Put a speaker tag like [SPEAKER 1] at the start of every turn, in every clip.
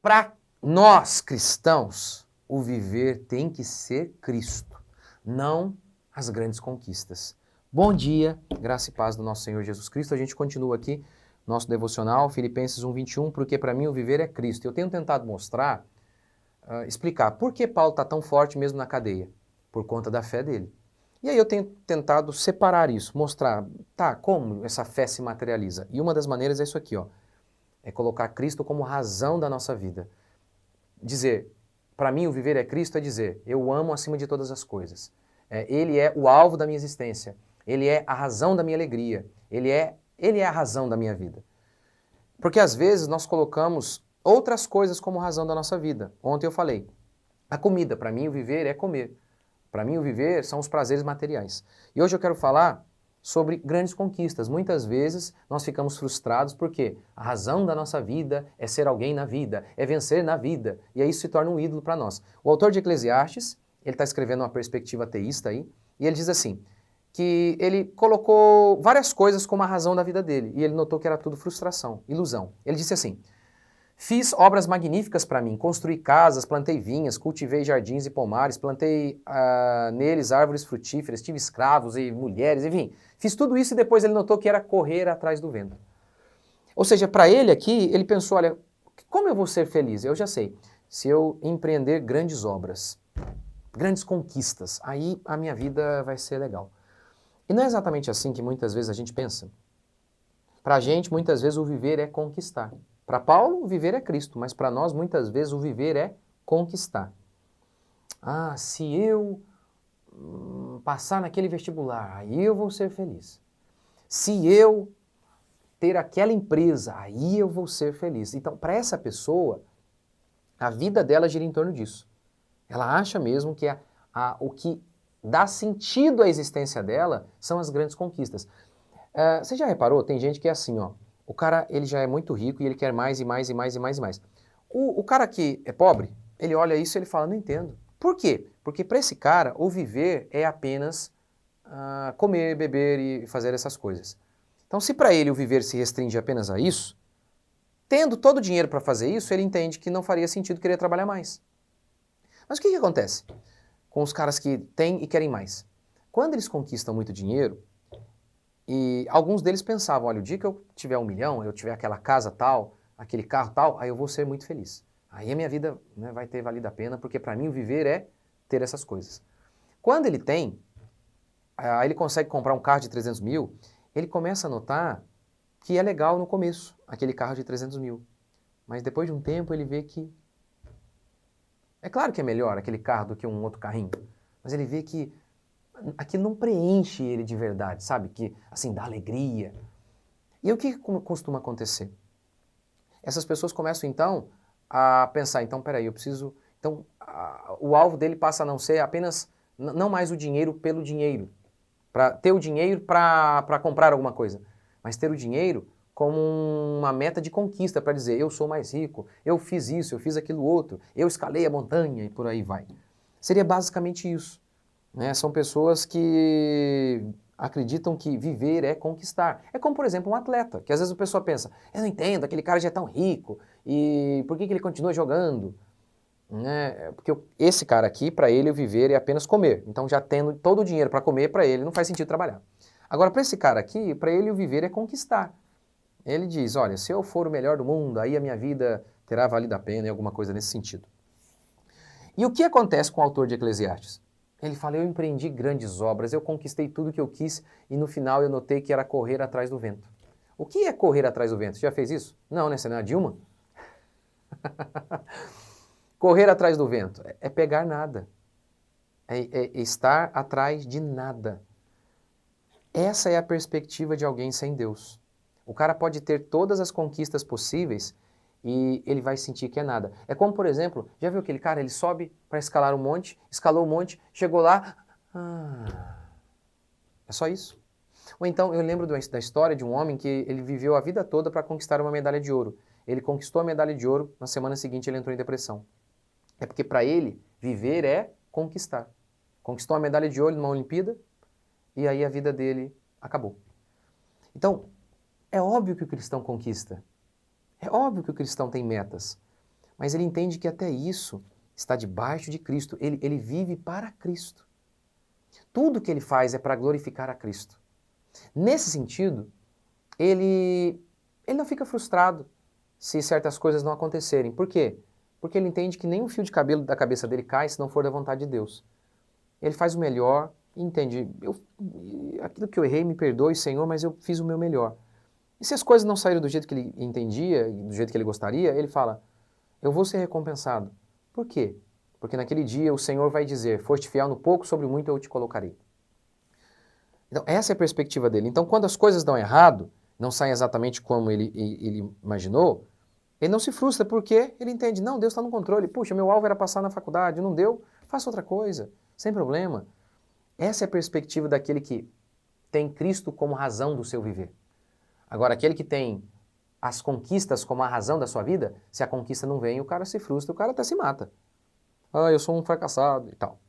[SPEAKER 1] Para nós cristãos, o viver tem que ser Cristo, não as grandes conquistas. Bom dia, graça e paz do nosso Senhor Jesus Cristo. A gente continua aqui nosso devocional, Filipenses 1:21, porque para mim o viver é Cristo. Eu tenho tentado mostrar, explicar por que Paulo está tão forte mesmo na cadeia, por conta da fé dele. E aí eu tenho tentado separar isso, mostrar, tá, como essa fé se materializa. E uma das maneiras é isso aqui, ó, é colocar Cristo como razão da nossa vida. Dizer, para mim o viver é Cristo é dizer, eu o amo acima de todas as coisas. Ele é o alvo da minha existência, ele é a razão da minha alegria, ele é a razão da minha vida. Porque às vezes nós colocamos outras coisas como razão da nossa vida. Ontem eu falei, a comida, para mim o viver é comer. Para mim o viver são os prazeres materiais. E hoje eu quero falar sobre grandes conquistas. Muitas vezes nós ficamos frustrados porque a razão da nossa vida é ser alguém na vida, é vencer na vida. E aí isso se torna um ídolo para nós. O autor de Eclesiastes, ele está escrevendo uma perspectiva ateísta aí, e ele diz assim, que ele colocou várias coisas como a razão da vida dele, e ele notou que era tudo frustração, ilusão. Ele disse assim, fiz obras magníficas para mim, construí casas, plantei vinhas, cultivei jardins e pomares, plantei neles árvores frutíferas, tive escravos e mulheres, enfim. Fiz tudo isso e depois ele notou que era correr atrás do vento. Ou seja, para ele aqui, ele pensou, olha, como eu vou ser feliz? Eu já sei, se eu empreender grandes obras, grandes conquistas, aí a minha vida vai ser legal. E não é exatamente assim que muitas vezes a gente pensa. Para a gente, muitas vezes, o viver é conquistar. Para Paulo, o viver é Cristo, mas para nós, muitas vezes, o viver é conquistar. Ah, se eu passar naquele vestibular, aí eu vou ser feliz. Se eu ter aquela empresa, aí eu vou ser feliz. Então, para essa pessoa, a vida dela gira em torno disso. Ela acha mesmo que o que dá sentido à existência dela são as grandes conquistas. Você já reparou? Tem gente que é assim, ó. O cara, ele já é muito rico e ele quer mais e mais e mais e mais e mais. O cara que é pobre, ele olha isso e ele fala, não entendo. Por quê? Porque para esse cara, o viver é apenas comer, beber e fazer essas coisas. Então, se para ele o viver se restringe apenas a isso, tendo todo o dinheiro para fazer isso, ele entende que não faria sentido querer trabalhar mais. Mas o que acontece com os caras que têm e querem mais? Quando eles conquistam muito dinheiro, e alguns deles pensavam, olha, o dia que eu tiver 1 milhão, eu tiver aquela casa tal, aquele carro tal, aí eu vou ser muito feliz. Aí a minha vida, né, vai ter valido a pena, porque para mim o viver é ter essas coisas. Quando ele tem, aí ele consegue comprar um carro de 300 mil, ele começa a notar que é legal no começo, aquele carro de 300 mil. Mas depois de um tempo ele vê que é claro que é melhor aquele carro do que um outro carrinho, mas ele vê que aquilo não preenche ele de verdade, sabe? Que, assim, dá alegria. E o que costuma acontecer? Essas pessoas começam, então, a pensar, então, peraí, eu preciso... Então, o alvo dele passa a não ser apenas, não mais o dinheiro pelo dinheiro, para ter o dinheiro para comprar alguma coisa, mas ter o dinheiro como uma meta de conquista, para dizer, eu sou mais rico, eu fiz isso, eu fiz aquilo outro, eu escalei a montanha e por aí vai. Seria basicamente isso. Né? São pessoas que acreditam que viver é conquistar. É como, por exemplo, um atleta, que às vezes a pessoa pensa, eu não entendo, aquele cara já é tão rico, e por que ele continua jogando? Né? Porque esse cara aqui, para ele, o viver é apenas comer. Então, já tendo todo o dinheiro para comer, para ele não faz sentido trabalhar. Agora, para esse cara aqui, para ele o viver é conquistar. Ele diz, olha, se eu for o melhor do mundo, aí a minha vida terá valido a pena, e alguma coisa nesse sentido. E o que acontece com o autor de Eclesiastes? Ele fala, eu empreendi grandes obras, eu conquistei tudo que eu quis e no final eu notei que era correr atrás do vento. O que é correr atrás do vento? Você já fez isso? Não, né? Você não é a Dilma? Correr atrás do vento é pegar nada, é estar atrás de nada. Essa é a perspectiva de alguém sem Deus. O cara pode ter todas as conquistas possíveis e ele vai sentir que é nada. É como, por exemplo, já viu aquele cara, ele sobe para escalar um monte, escalou um monte, chegou lá, é só isso. Ou então, eu lembro da história de um homem que ele viveu a vida toda para conquistar uma medalha de ouro. Ele conquistou a medalha de ouro, na semana seguinte ele entrou em depressão. É porque para ele, viver é conquistar. Conquistou a medalha de ouro numa Olimpíada e aí a vida dele acabou. Então, é óbvio que o cristão conquista. É óbvio que o cristão tem metas. mas ele entende que até isso está debaixo de Cristo. Ele vive para Cristo. Tudo que ele faz é para glorificar a Cristo. Nesse sentido, ele não fica frustrado se certas coisas não acontecerem. Por quê? Porque ele entende que nem um fio de cabelo da cabeça dele cai se não for da vontade de Deus. Ele faz o melhor e entende, aquilo que eu errei, me perdoe, Senhor, mas eu fiz o meu melhor. E se as coisas não saíram do jeito que ele entendia, do jeito que ele gostaria, ele fala, eu vou ser recompensado. Por quê? Porque naquele dia o Senhor vai dizer, foste fiel no pouco, sobre muito eu te colocarei. Então, essa é a perspectiva dele. Então, quando as coisas dão errado, não saem exatamente como ele imaginou, ele não se frustra porque ele entende, não, Deus está no controle. Puxa, meu alvo era passar na faculdade, não deu, faça outra coisa, sem problema. Essa é a perspectiva daquele que tem Cristo como razão do seu viver. Agora, aquele que tem as conquistas como a razão da sua vida, se a conquista não vem, o cara se frustra, o cara até se mata. Ah, eu sou um fracassado e tal.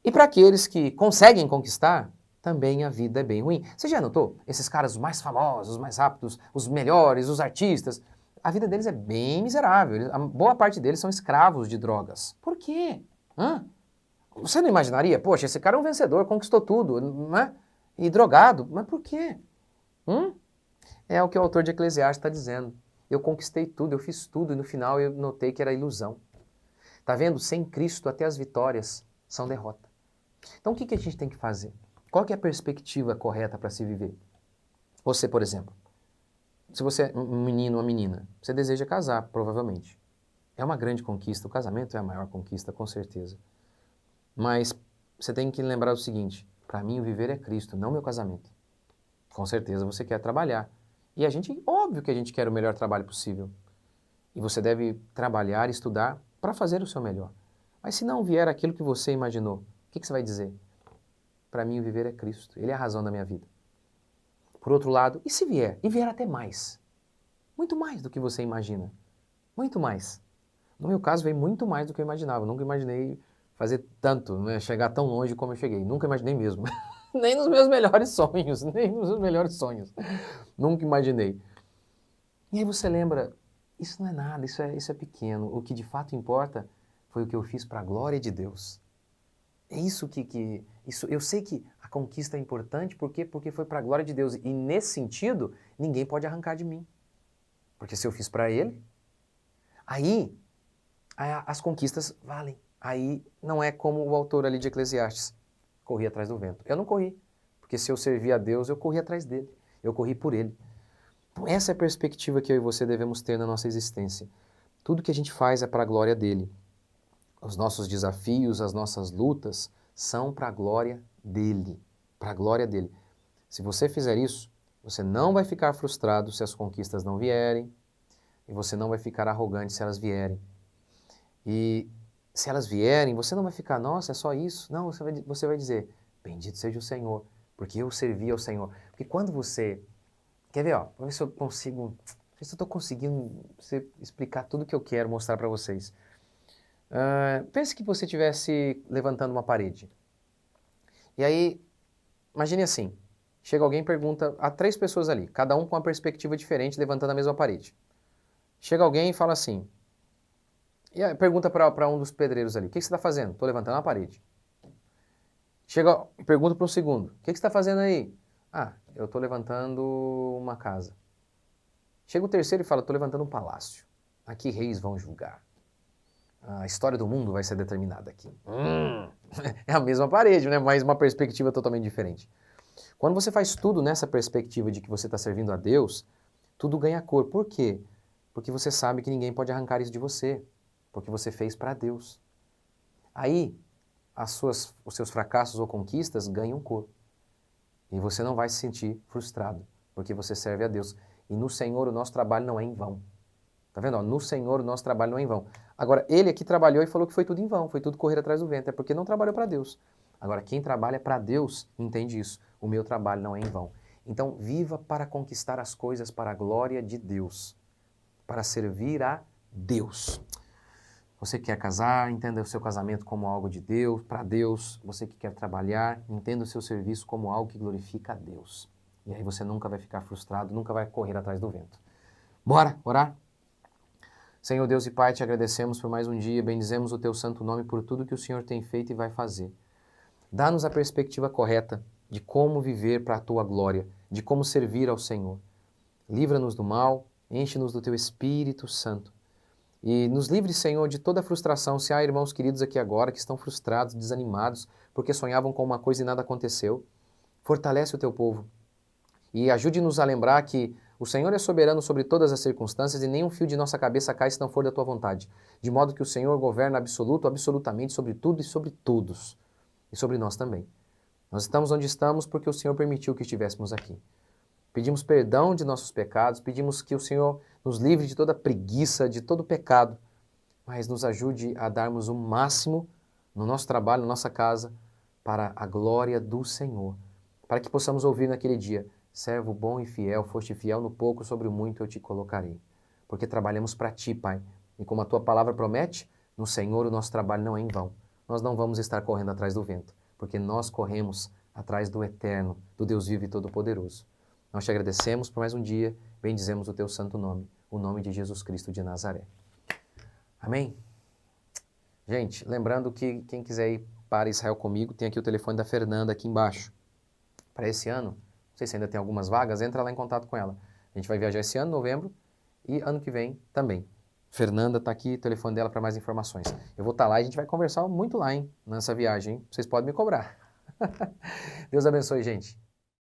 [SPEAKER 1] E para aqueles que conseguem conquistar, também a vida é bem ruim. Você já notou? Esses caras mais famosos, os mais rápidos, os melhores, os artistas, a vida deles é bem miserável. A boa parte deles são escravos de drogas. Por quê? Você não imaginaria? Poxa, esse cara é um vencedor, conquistou tudo, não é? E drogado. Mas por quê? É o que o autor de Eclesiastes está dizendo. Eu conquistei tudo, eu fiz tudo e no final eu notei que era ilusão. Tá vendo? Sem Cristo até as vitórias são derrota. Então o que a gente tem que fazer? Qual que é a perspectiva correta para se viver? Você, por exemplo, se você é um menino ou uma menina, você deseja casar, provavelmente. É uma grande conquista, o casamento é a maior conquista, com certeza. Mas você tem que lembrar o seguinte, para mim o viver é Cristo, não meu casamento. Com certeza você quer trabalhar. E a gente, óbvio que a gente quer o melhor trabalho possível. E você deve trabalhar e estudar para fazer o seu melhor. Mas se não vier aquilo que você imaginou, o que você vai dizer? Para mim o viver é Cristo, Ele é a razão da minha vida. Por outro lado, e se vier? E vier até mais. Muito mais do que você imagina. Muito mais. No meu caso, veio muito mais do que eu imaginava. Eu nunca imaginei fazer tanto, né? Chegar tão longe como eu cheguei. Nunca imaginei mesmo. Nem nos meus melhores sonhos. Nem nos meus melhores sonhos. Nunca imaginei. E aí você lembra, isso não é nada, isso é pequeno. O que de fato importa foi o que eu fiz para a glória de Deus. É isso isso, eu sei que a conquista é importante, por quê? Porque foi para a glória de Deus. E nesse sentido, ninguém pode arrancar de mim. Porque se eu fiz para Ele, aí as conquistas valem. Aí não é como o autor ali de Eclesiastes, corri atrás do vento. Eu não corri, porque se eu servia a Deus, eu corri atrás dele. Eu corri por Ele. Então essa é a perspectiva que eu e você devemos ter na nossa existência. Tudo que a gente faz é para a glória dele. Os nossos desafios, as nossas lutas são para a glória dele. Para a glória dele. Se você fizer isso, você não vai ficar frustrado se as conquistas não vierem e você não vai ficar arrogante se elas vierem. E se elas vierem, você não vai ficar, nossa, é só isso. Não, você vai dizer, bendito seja o Senhor, porque eu servi ao Senhor. Porque quando você... Quer ver, ó, vamos ver se eu consigo... Ver se eu estou conseguindo explicar tudo que eu quero mostrar para vocês. Pense que você estivesse levantando uma parede. E aí, imagine assim, chega alguém e pergunta a 3 pessoas ali, cada um com uma perspectiva diferente, levantando a mesma parede. Chega alguém e fala assim, e aí, pergunta para um dos pedreiros ali, o que você está fazendo? Estou levantando uma parede. Chega e pergunta para o segundo, o que você está fazendo aí? Ah, eu estou levantando uma casa. Chega o terceiro e fala, estou levantando um palácio. Aqui reis vão julgar. A história do mundo vai ser determinada aqui. É a mesma parede, né? Mas uma perspectiva totalmente diferente. Quando você faz tudo nessa perspectiva de que você está servindo a Deus, tudo ganha cor. Por quê? Porque você sabe que ninguém pode arrancar isso de você. Porque você fez para Deus. Aí, os seus fracassos ou conquistas ganham cor. E você não vai se sentir frustrado, porque você serve a Deus. E no Senhor o nosso trabalho não é em vão. Tá vendo? No Senhor o nosso trabalho não é em vão. Agora, ele aqui trabalhou e falou que foi tudo em vão, foi tudo correr atrás do vento, é porque não trabalhou para Deus. Agora, quem trabalha para Deus entende isso. O meu trabalho não é em vão. Então, viva para conquistar as coisas para a glória de Deus, para servir a Deus. Você quer casar, entenda o seu casamento como algo de Deus, para Deus. Você que quer trabalhar, entenda o seu serviço como algo que glorifica a Deus. E aí você nunca vai ficar frustrado, nunca vai correr atrás do vento. Bora orar? Senhor Deus e Pai, te agradecemos por mais um dia, bendizemos o teu santo nome por tudo que o Senhor tem feito e vai fazer. Dá-nos a perspectiva correta de como viver para a tua glória, de como servir ao Senhor. Livra-nos do mal, enche-nos do teu Espírito Santo. E nos livre, Senhor, de toda frustração. Se há irmãos queridos aqui agora que estão frustrados, desanimados, porque sonhavam com uma coisa e nada aconteceu, fortalece o teu povo. E ajude-nos a lembrar que o Senhor é soberano sobre todas as circunstâncias e nenhum fio de nossa cabeça cai se não for da tua vontade. De modo que o Senhor governa absolutamente sobre tudo e sobre todos. E sobre nós também. Nós estamos onde estamos porque o Senhor permitiu que estivéssemos aqui. Pedimos perdão de nossos pecados, pedimos que o Senhor nos livre de toda preguiça, de todo pecado, mas nos ajude a darmos o máximo no nosso trabalho, na nossa casa, para a glória do Senhor. Para que possamos ouvir naquele dia, servo bom e fiel, foste fiel no pouco, sobre o muito eu te colocarei. Porque trabalhamos para ti, Pai. E como a tua palavra promete, no Senhor o nosso trabalho não é em vão. Nós não vamos estar correndo atrás do vento, porque nós corremos atrás do eterno, do Deus vivo e todo-poderoso. Nós te agradecemos por mais um dia, bendizemos o teu santo nome, o nome de Jesus Cristo de Nazaré. Amém? Gente, lembrando que quem quiser ir para Israel comigo, tem aqui o telefone da Fernanda aqui embaixo. Para esse ano, não sei se ainda tem algumas vagas, entra lá em contato com ela. A gente vai viajar esse ano, novembro, e ano que vem também. Fernanda está aqui, o telefone dela para mais informações. Eu vou estar lá e a gente vai conversar muito lá, hein, nessa viagem, hein? Vocês podem me cobrar. Deus abençoe, gente.